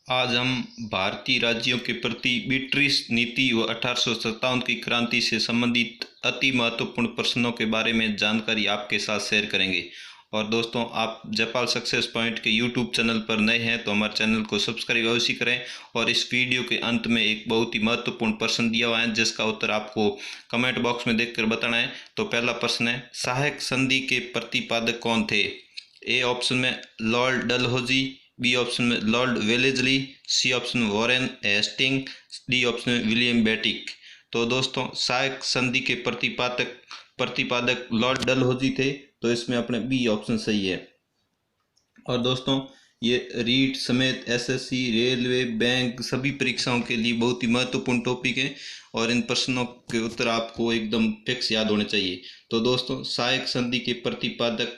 आज हम भारतीय राज्यों के प्रति ब्रिटिश नीति व 1857 की क्रांति से संबंधित अति महत्वपूर्ण प्रश्नों के बारे में जानकारी आपके साथ शेयर करेंगे। और दोस्तों, आप जयपाल सक्सेस पॉइंट के यूट्यूब चैनल पर नए हैं तो हमारे चैनल को सब्सक्राइब अवश्य करें। और इस वीडियो के अंत में एक बहुत ही महत्वपूर्ण प्रश्न दिया हुआ है जिसका उत्तर आपको कमेंट बॉक्स में देखकर बताना है। तो पहला प्रश्न है, सहायक संधि के प्रतिपादक कौन थे? ए ऑप्शन में लॉर्ड डलहौजी, बी ऑप्शन में लॉर्ड वेलेजली, सी ऑप्शन में वॉरेन हेस्टिंग, डी ऑप्शन में विलियम बेटिक। तो दोस्तों, सहायक संधि के प्रतिपादक लॉर्ड डलहौजी थे, तो इसमें अपने बी ऑप्शन सही है। और दोस्तों, ये रीट समेत एसएससी, रेलवे, बैंक सभी परीक्षाओं के लिए बहुत ही महत्वपूर्ण टॉपिक है और इन प्रश्नों के उत्तर आपको एकदम फिक्स याद होने चाहिए। तो दोस्तों, सहायक संधि के प्रतिपादक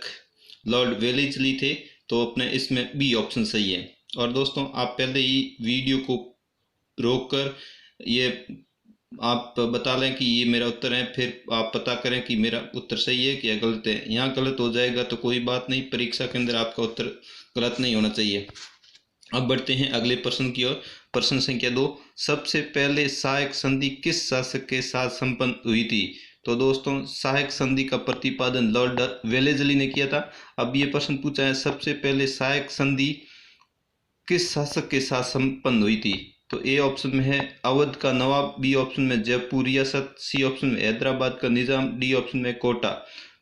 लॉर्ड वेलेजली थे, तो अपने इसमें बी ऑप्शन सही है। और दोस्तों, आप पहले ही वीडियो को रोककर ये आप बता लें कि ये मेरा उत्तर है, फिर आप पता करें कि मेरा उत्तर सही है कि या गलत है। यहाँ गलत हो जाएगा तो कोई बात नहीं, परीक्षा के अंदर आपका उत्तर गलत नहीं होना चाहिए। अब बढ़ते हैं अगले प्रश्न की ओर। प्रश्न संख्या 2, सबसे पहले सहायक संधि किस शासक के साथ संपन्न हुई थी? तो दोस्तों, सहायक संधि का प्रतिपादन लॉर्ड वेलेजली ने किया था। अब ये प्रश्न पूछा है, सबसे पहले सहायक संधि किस शासक के साथ संपन्न हुई थी? तो ए ऑप्शन में है अवध का नवाब, बी ऑप्शन में जयपुर रियासत, सी ऑप्शन में हैदराबाद का निजाम, डी ऑप्शन में कोटा।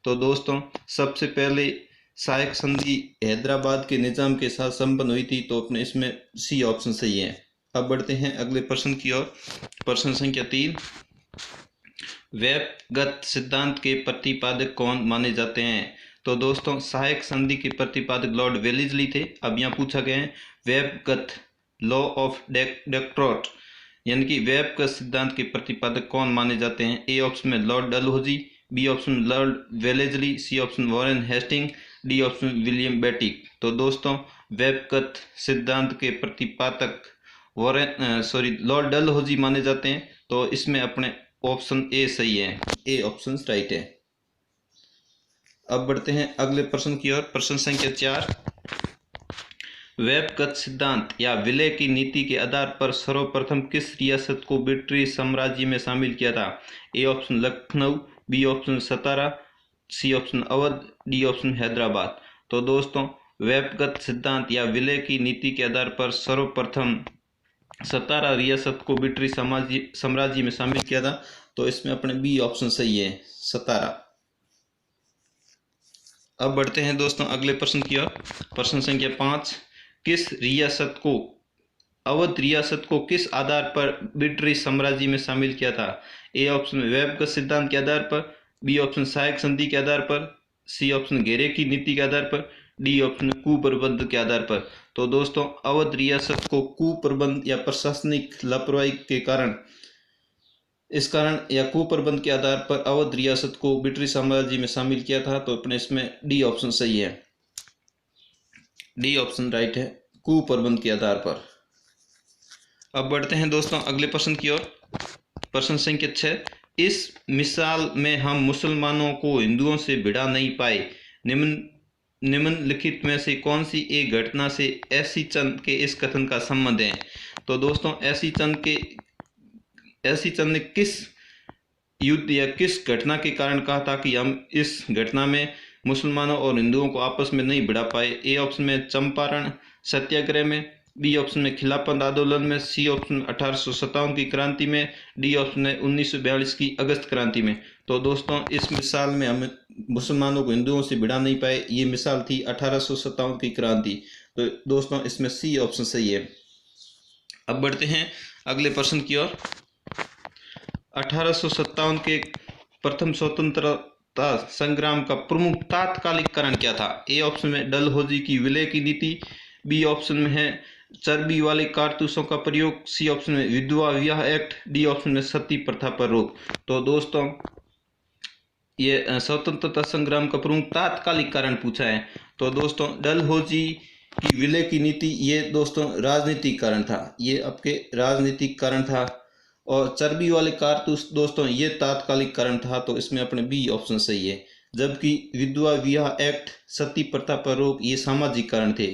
तो दोस्तों, सबसे पहले सहायक संधि हैदराबाद के निजाम के साथ संपन्न हुई थी, तो अपने इसमें सी ऑप्शन सही है। अब बढ़ते हैं अगले प्रश्न की ओर। प्रश्न संख्या 3, व्यपगत सिद्धांत के प्रतिपादक कौन माने जाते हैं? तो दोस्तों, सहायक संधि के प्रतिपादक लॉर्ड वेलेजली थे। अब यहाँ पूछा गया है व्यपगत लॉ ऑफ डेक्ट्रोट यानी कि व्यपगत सिद्धांत के प्रतिपादक कौन माने जाते हैं? ए ऑप्शन में लॉर्ड डलहौजी, बी ऑप्शन में Lord Wellesley, C option Warren Hasting, D option William Bentinck. तो दोस्तों, व्यपगत सिद्धांत के प्रतिपादक लॉर्ड डलहौजी माने जाते हैं, तो इसमें अपने ऑप्शन ए सही है, ए ऑप्शन राइट है। अब बढ़ते हैं अगले प्रश्न की ओर। प्रश्न संख्या 4, व्यपगत सिद्धांत या विलय की नीति के आधार पर सर्वप्रथम किस रियासत को ब्रिटिश साम्राज्य में शामिल किया था? A option Lucknow, B option Satara, C option Awadh, D option Hyderabad. तो दोस्तों, व्यपगत सिद्धांत या विलय की नीति के आधार पर सर्वप्रथम सतारा रियासत को ब्रिटिश साम्राज्य में शामिल किया था, तो इसमें अपने बी ऑप्शन सही है, सतारा। अब बढ़ते हैं दोस्तों अगले प्रश्न की ओर। प्रश्न संख्या 5, किस रियासत को अवध रियासत को किस आधार पर ब्रिटिश साम्राज्य में शामिल किया था? ए ऑप्शन व्यपगत सिद्धांत के आधार पर, बी ऑप्शन सहायक संधि के आधार पर, सी ऑप्शन घेरे की नीति के आधार पर, डी ऑप्शन कुप्रबंध के आधार पर। तो दोस्तों, अवध रियासत को कुप्रबंध या प्रशासनिक लापरवाही के कारण या कुप्रबंध के आधार पर अवध रियासत को ब्रिटिश साम्राज्य में शामिल किया था, तो अपने इसमें डी ऑप्शन सही है, डी ऑप्शन राइट है, कुप्रबंध के आधार पर। अब बढ़ते हैं दोस्तों अगले प्रश्न की ओर। प्रश्न संख्या 6, इस मिसाल में हम मुसलमानों को हिंदुओं से भिड़ा नहीं पाए, निम्नलिखित में से कौन सी एक घटना से ऐसी चंद के इस कथन का संबंध है? तो दोस्तों, ऐसी चंद ने किस युद्ध या किस घटना के कारण कहा था कि हम इस घटना में मुसलमानों और हिंदुओं को आपस में नहीं भिड़ा पाए? ए ऑप्शन में चंपारण सत्याग्रह में, बी ऑप्शन में खिलाफत आंदोलन में, सी ऑप्शन में 1857 की क्रांति में, डी ऑप्शन में 1942 की अगस्त क्रांति में। तो दोस्तों, इस मिसाल में हम मुसलमानों को हिंदुओं से भिड़ा नहीं पाए, ये मिसाल थी 1857 की क्रांति। तो दोस्तों, इसमें सी ऑप्शन सही है। अब बढ़ते हैं अगले प्रश्न की ओर। 1857 के प्रथम स्वतंत्रता संग्राम का प्रमुख तात्कालिक कारण क्या था? ए ऑप्शन में डलहौजी की विलय की नीति, बी ऑप्शन में है चर्बी वाले कारतूसों का प्रयोग, सी ऑप्शन में विधवा विवाह एक्ट, डी ऑप्शन में सती प्रथा पर रोक। तो दोस्तों, ये स्वतंत्रता संग्राम का प्रमुख तात्कालिक कारण पूछा है। तो दोस्तों, डलहौजी की विलय की नीति, ये दोस्तों राजनीतिक कारण था, ये आपके राजनीतिक कारण था। और चर्बी वाले कारतूस दोस्तों, ये तात्कालिक कारण था, तो इसमें अपने बी ऑप्शन सही है। जबकि विधवा विवाह एक्ट, सती प्रथा पर रोक, ये सामाजिक कारण थे।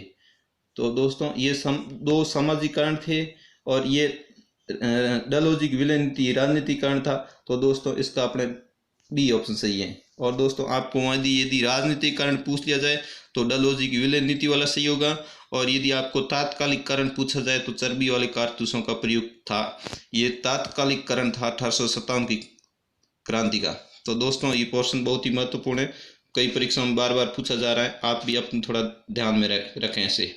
तो दोस्तों ये दो सामाजिकरण थे और ये डलहौजी की विलय नीति राजनीतिकरण था। तो दोस्तों इसका अपने बी ऑप्शन सही है। और दोस्तों आपको यदि राजनीतिकरण पूछ लिया जाए तो डलहौजी की विलय नीति वाला सही होगा। और यदि आपको तात्कालिक कारण पूछा जाए तो चर्बी वाले कारतूसों का प्रयोग था। ये तात्कालिक कारण था 1857 की क्रांति का। तो दोस्तों ये पोर्शन बहुत ही महत्वपूर्ण है, कई परीक्षाओं में बार बार पूछा जा रहा है, आप भी अपने थोड़ा ध्यान में रखें ऐसे।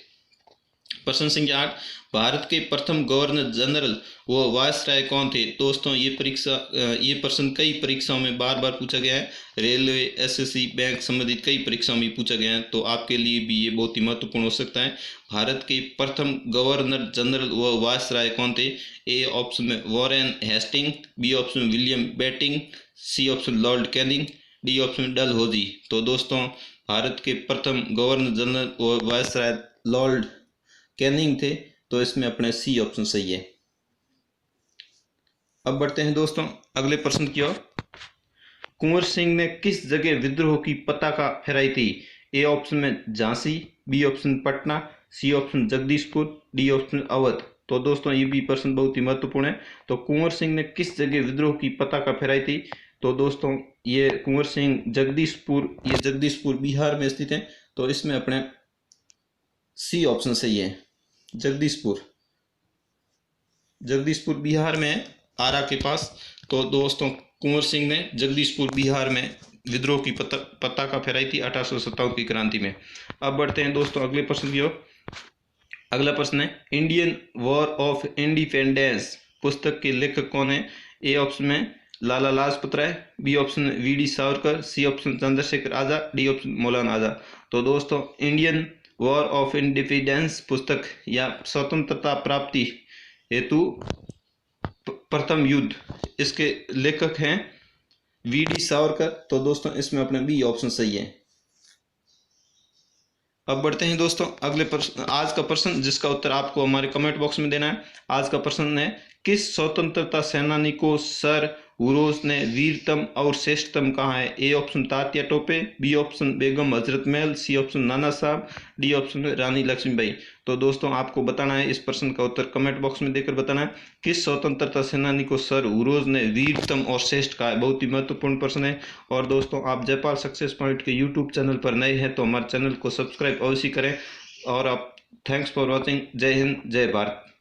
प्रश्न संख्या 8, भारत के प्रथम गवर्नर जनरल व वायसराय कौन थे? दोस्तों ये प्रश्न कई परीक्षाओं में बार बार पूछा गया है, रेलवे, एसएससी, बैंक संबंधित कई परीक्षाओं में पूछा गया है। तो आपके लिए भी ये बहुत ही महत्वपूर्ण हो सकता है। भारत के प्रथम गवर्नर जनरल व वायसराय कौन थे? ए ऑप्शन में वॉरेन हेस्टिंग, बी ऑप्शन में William Bentinck, C option lord Canning, D option Dalhousie. तो दोस्तों भारत के प्रथम गवर्नर जनरल व वायसराय लॉर्ड कैनिंग थे। तो इसमें अपने सी ऑप्शन सही है। अब बढ़ते हैं दोस्तों अगले प्रश्न की ओर। कुंवर सिंह ने किस जगह विद्रोह की पताका फहराई थी? ए ऑप्शन में Jhansi, B option Patna, C option Jagdishpur, D option Awadh. तो दोस्तों ये भी प्रश्न बहुत ही महत्वपूर्ण है। तो कुंवर सिंह ने किस जगह विद्रोह की पताका फहराई थी? तो दोस्तों ये कुंवर सिंह जगदीशपुर बिहार में स्थित है। तो इसमें अपने सी ऑप्शन सही है, जगदीशपुर बिहार में, आरा के पास। तो दोस्तों कुंवर सिंह ने जगदीशपुर बिहार में विद्रोह की पताका फहराई थी 1857 की क्रांति में। अब बढ़ते हैं दोस्तों अगले प्रश्न की ओर। अगला प्रश्न है, इंडियन वॉर ऑफ इंडिपेंडेंस पुस्तक के लेखक कौन है? ए ऑप्शन में Lala Lajpat Rai, B option V D. Savarkar, C option Chandrashekhar Azad, D option Maulana Azad. तो दोस्तों इंडियन वॉर ऑफ इंडिपेंडेंस पुस्तक या स्वतंत्रता प्राप्ति हेतु प्रथम युद्ध, इसके लेखक हैं वी.डी. सावरकर। तो दोस्तों इसमें अपने बी ऑप्शन सही है। अब बढ़ते हैं दोस्तों अगले प्रश्न, आज का प्रश्न जिसका उत्तर आपको हमारे कमेंट बॉक्स में देना है। आज का प्रश्न है, किस स्वतंत्रता सेनानी को सर हुरोस ने वीरतम और श्रेष्ठतम कहा है? A option Tatya Tope, B option Begum Hazrat Mahal, C option नाना साहब, डी ऑप्शन रानी लक्ष्मीबाई। तो दोस्तों आपको बताना है, इस प्रश्न का उत्तर कमेंट बॉक्स में देकर बताना है, किस स्वतंत्रता सेनानी को सर हुरोस ने वीरतम और श्रेष्ठ कहा है। बहुत ही महत्वपूर्ण प्रश्न है। और दोस्तों आप जयपाल सक्सेस पॉइंट के यूट्यूब चैनल पर नए हैं तो हमारे चैनल को सब्सक्राइब अवश्य करें। और आप थैंक्स फॉर वॉचिंग। जय हिंद, जय भारत।